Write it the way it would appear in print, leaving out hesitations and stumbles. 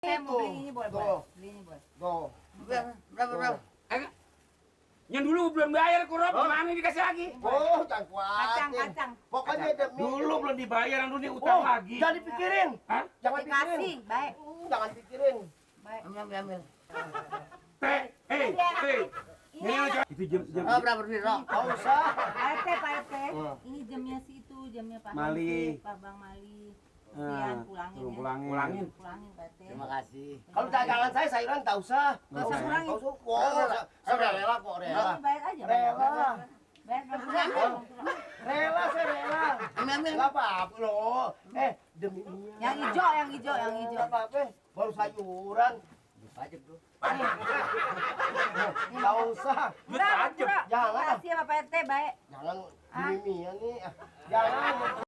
Saya mau beli ini boleh, beli ini boleh. Tuh. Berapa? Yang dulu belum bayar Rob, gimana dikasih lagi? Oh, jangan khawatir. Kacang. Pokoknya demi Dulu belum dibayar, yang dulu utang lagi. Jangan dipikirin. Hah? Jangan pikirin. Dikasih, baik. Jangan pikirin. Baik. Ambil. Hei. Itu jam. Oh, berapa duit, Rok? Enggak usah. Pak RT. Ini jamnya si itu, jamnya Pak Mali. Pak Bang Mali. Kasihan, pulangin ya. Pulangin. Pulangin Pak RT. Terima kasih. Kalau dagangan saya sayuran enggak usah. Nggak usah kurangin. Enggak usah. Oh, saya udah rela kok, rela. Bayar aja. Rela. Bayar. Rela, saya rela. Ambil. Enggak apa-apa loh. Demi ini. Yang hijau. Enggak apa-apa. Baru sayuran. Aja, Bro. Enggak usah. Murah. Jangan. Makasih ya Pak RT, baik. Jangan gini nih. Jangan.